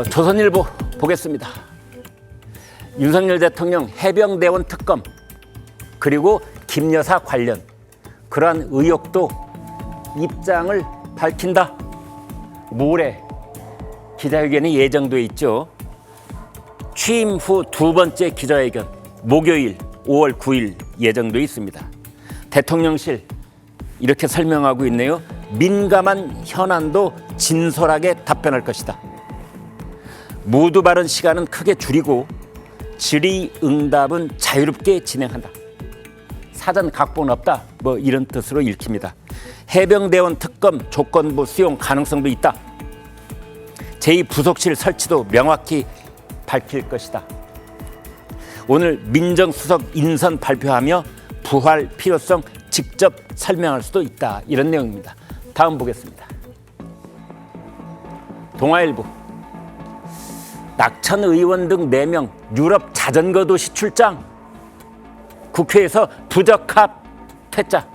조선일보 보겠습니다. 윤석열 대통령 해병대원 특검 그리고 김 여사 관련 그러한 의혹도 입장을 밝힌다. 모레 기자회견이 예정돼 있죠. 취임 후 두 번째 기자회견 목요일 5월 9일 예정돼 있습니다. 대통령실 이렇게 설명하고 있네요. 민감한 현안도 진솔하게 답변할 것이다. 모두 발언 시간은 크게 줄이고 질의응답은 자유롭게 진행한다. 사전 각본 없다. 뭐 이런 뜻으로 읽힙니다. 해병대원 특검 조건부 수용 가능성도 있다. 제2부속실 설치도 명확히 밝힐 것이다. 오늘 민정수석 인선 발표하며 부활 필요성 직접 설명할 수도 있다. 이런 내용입니다. 다음 보겠습니다. 동아일보 낙천 의원 등 4명 유럽 자전거 도시 출장 국회에서 부적합 퇴짜.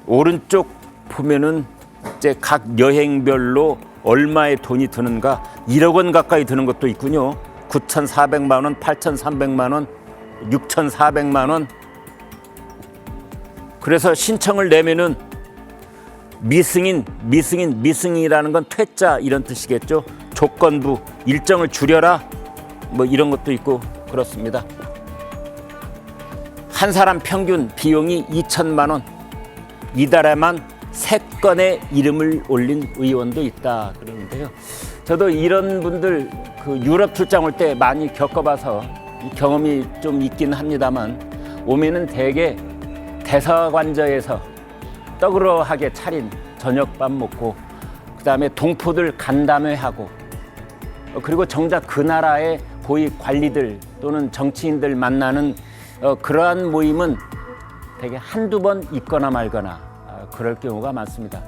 오른쪽 보면은 이제 각 여행별로 얼마의 돈이 드는가 1억 원 가까이 드는 것도 있군요. 9,400만 원, 8,300만 원, 6,400만 원. 그래서 신청을 내면은 미승인이라는 건 퇴짜 이런 뜻이겠죠. 조건부 일정을 줄여라 뭐 이런 것도 있고 그렇습니다. 한 사람 평균 비용이 2천만 원. 이달에만 3건의 이름을 올린 의원도 있다 그러는데요. 저도 이런 분들 그 유럽 출장 올 때 많이 겪어봐서 경험이 좀 있긴 합니다만 오면은 대개 대사관저에서 떠그러하게 차린 저녁밥 먹고 그다음에 동포들 간담회하고 그리고 정작 그 나라의 고위 관리들 또는 정치인들 만나는 그러한 모임은 되게 한두 번 있거나 말거나 그럴 경우가 많습니다.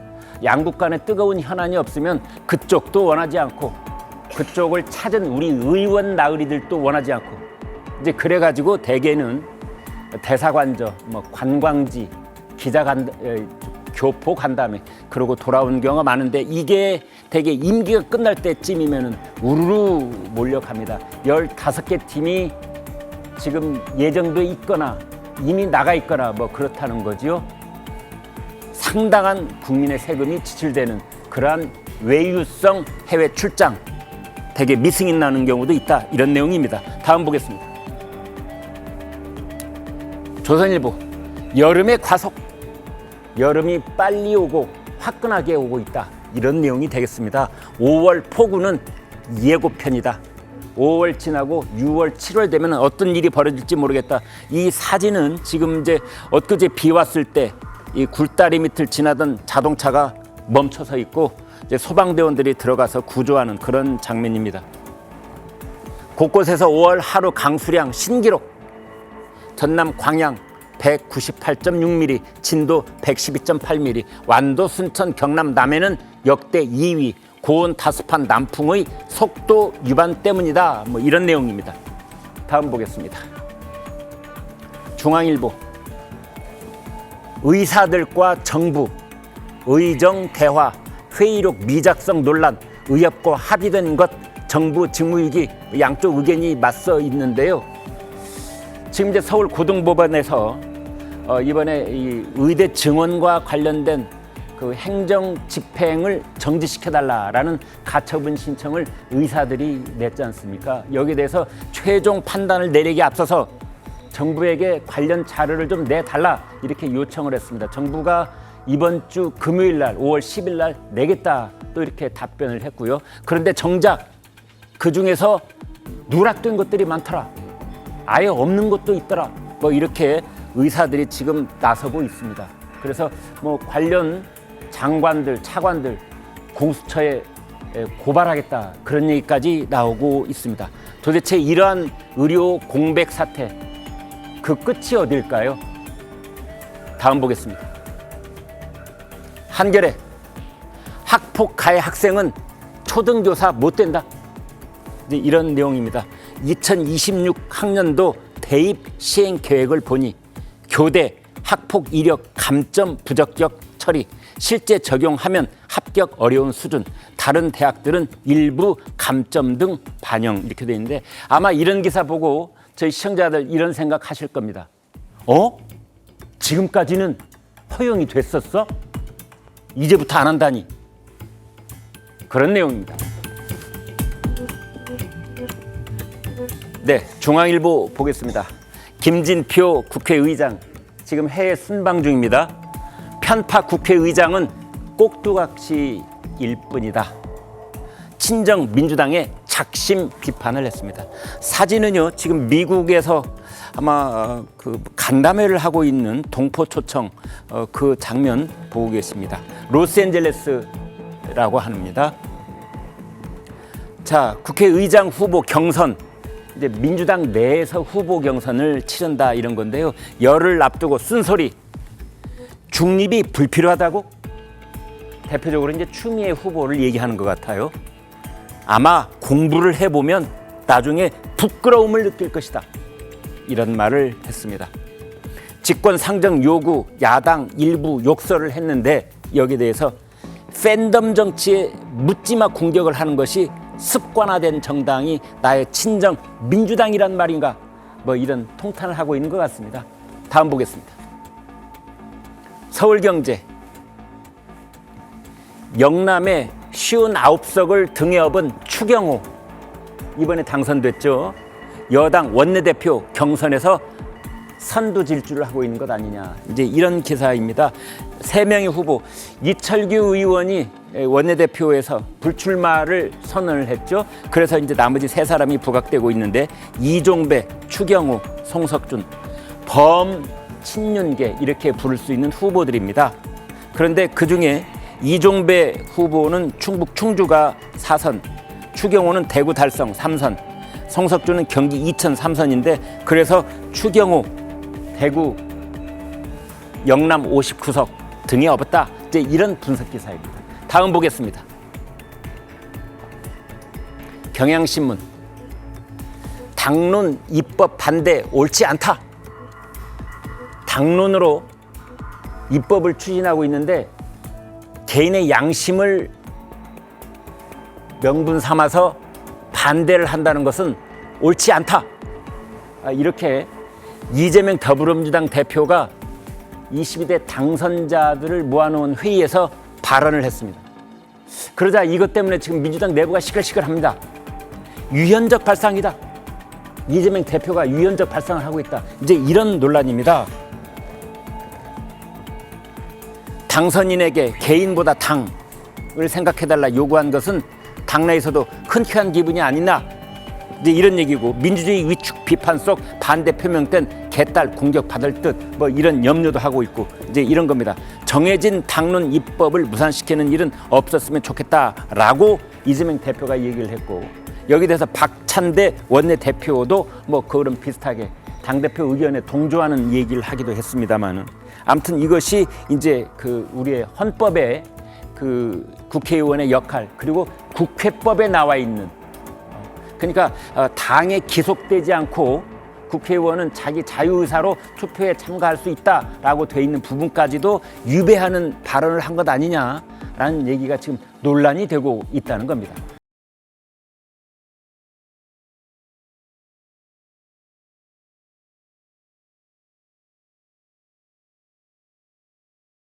양국 간에 뜨거운 현안이 없으면 그쪽도 원하지 않고 그쪽을 찾은 우리 의원 나으리들도 원하지 않고 이제 그래가지고 대개는 대사관저, 뭐 관광지, 교포 간담회 그러고 돌아온 경우가 많은데 이게 되게 임기가 끝날 때쯤이면은 우르르 몰려갑니다. 15개 팀이 지금 예정돼 있거나 이미 나가 있거나 뭐 그렇다는 거지요. 상당한 국민의 세금이 지출되는 그러한 외유성 해외 출장 되게 미승인 나는 경우도 있다. 이런 내용입니다. 다음 보겠습니다. 조선일보 여름의 과속 여름이 빨리 오고 화끈하게 오고 있다. 이런 내용이 되겠습니다. 5월 폭우는 예고편이다. 5월 지나고 6월, 7월 되면 어떤 일이 벌어질지 모르겠다. 이 사진은 지금 이제 엊그제 비 왔을 때 이 굴다리 밑을 지나던 자동차가 멈춰서 있고 이제 소방대원들이 들어가서 구조하는 그런 장면입니다. 곳곳에서 5월 하루 강수량 신기록. 전남 광양 198.6mm, 진도 112.8mm, 완도, 순천, 경남, 남해는 역대 2위. 고온 다습한 남풍의 속도 위반 때문이다. 뭐 이런 내용입니다. 다음 보겠습니다. 중앙일보 의사들과 정부 의정 대화 회의록 미작성 논란 의협과 합의된 것 정부 직무유기 양쪽 의견이 맞서 있는데요. 지금 이제 서울 고등법원에서 이번에 이 의대 증원과 관련된 그 행정 집행을 정지시켜달라라는 가처분 신청을 의사들이 냈지 않습니까? 여기에 대해서 최종 판단을 내리기 앞서서 정부에게 관련 자료를 좀 내달라 이렇게 요청을 했습니다. 정부가 이번 주 금요일 날 5월 10일 날 내겠다 또 이렇게 답변을 했고요. 그런데 정작 그중에서 누락된 것들이 많더라. 아예 없는 것도 있더라. 뭐 이렇게 의사들이 지금 나서고 있습니다. 그래서 뭐 관련 장관들, 차관들 공수처에 고발하겠다 그런 얘기까지 나오고 있습니다. 도대체 이러한 의료 공백 사태 그 끝이 어딜까요? 다음 보겠습니다. 한겨레 학폭 가해 학생은 초등교사 못 된다. 이런 내용입니다. 2026 학년도 대입 시행 계획을 보니 교대 학폭 이력 감점 부적격 처리 실제 적용하면 합격 어려운 수준, 다른 대학들은 일부 감점 등 반영 이렇게 돼 있는데 아마 이런 기사 보고 저희 시청자들 이런 생각 하실 겁니다. 지금까지는 허용이 됐었어? 이제부터 안 한다니. 그런 내용입니다. 네, 중앙일보 보겠습니다. 김진표 국회의장 지금 해외 순방 중입니다. 편파 국회의장은 꼭두각시일 뿐이다. 친정 민주당의 작심 비판을 했습니다. 사진은요, 지금 미국에서 아마 그 간담회를 하고 있는 동포초청 그 장면 보고 계십니다. 로스앤젤레스라고 합니다. 자, 국회의장 후보 경선. 이제 민주당 내에서 후보 경선을 치른다 이런 건데요. 열을 앞두고 쓴소리. 중립이 불필요하다고? 대표적으로 이제 추미애 후보를 얘기하는 것 같아요. 아마 공부를 해보면 나중에 부끄러움을 느낄 것이다. 이런 말을 했습니다. 직권 상정 요구 야당 일부 욕설을 했는데 여기에 대해서 팬덤 정치에 묻지마 공격을 하는 것이 습관화된 정당이 나의 친정 민주당이란 말인가? 뭐 이런 통탄을 하고 있는 것 같습니다. 다음 보겠습니다. 서울경제. 영남의 59석을 등에 업은 추경호 이번에 당선됐죠. 여당 원내대표 경선에서 선두질주를 하고 있는 것 아니냐. 이제 이런 기사입니다. 3명의 후보 이철규 의원이 원내대표에서 불출마를 선언을 했죠. 그래서 이제 나머지 3사람이 부각되고 있는데 이종배, 추경호, 송석준 범친윤계 이렇게 부를 수 있는 후보들입니다. 그런데 그중에 이종배 후보는 충북 충주가 4선, 추경호는 대구 달성 3선, 송석준은 경기 이천 3선인데 그래서 추경호 대구 영남 59석 등에 업었다. 이제 이런 분석 기사입니다. 다음 보겠습니다. 경향신문. 당론 입법 반대 옳지 않다. 당론으로 입법을 추진하고 있는데 개인의 양심을 명분 삼아서 반대를 한다는 것은 옳지 않다. 이렇게 이재명 더불어민주당 대표가 22대 당선자들을 모아놓은 회의에서 발언을 했습니다. 그러자 이것 때문에 지금 민주당 내부가 시끌시끌합니다. 유연적 발상이다. 이재명 대표가 유연적 발상을 하고 있다. 이제 이런 논란입니다. 당선인에게 개인보다 당을 생각해달라 요구한 것은 당내에서도 흔쾌한 기분이 아니나 이제 이런 얘기고 민주주의 위축 비판 속 반대 표명 땐 개딸 공격받을 듯 뭐 이런 염려도 하고 있고 이제 이런 겁니다. 정해진 당론 입법을 무산시키는 일은 없었으면 좋겠다라고 이재명 대표가 얘기를 했고 여기 대해서 박찬대 원내대표도 뭐 그런 비슷하게 당대표 의견에 동조하는 얘기를 하기도 했습니다만은 아무튼 이것이 이제 그 우리의 헌법의 그 국회의원의 역할 그리고 국회법에 나와 있는 그러니까 당에 기속되지 않고 국회의원은 자기 자유의사로 투표에 참가할 수 있다라고 돼 있는 부분까지도 유배하는 발언을 한 것 아니냐라는 얘기가 지금 논란이 되고 있다는 겁니다.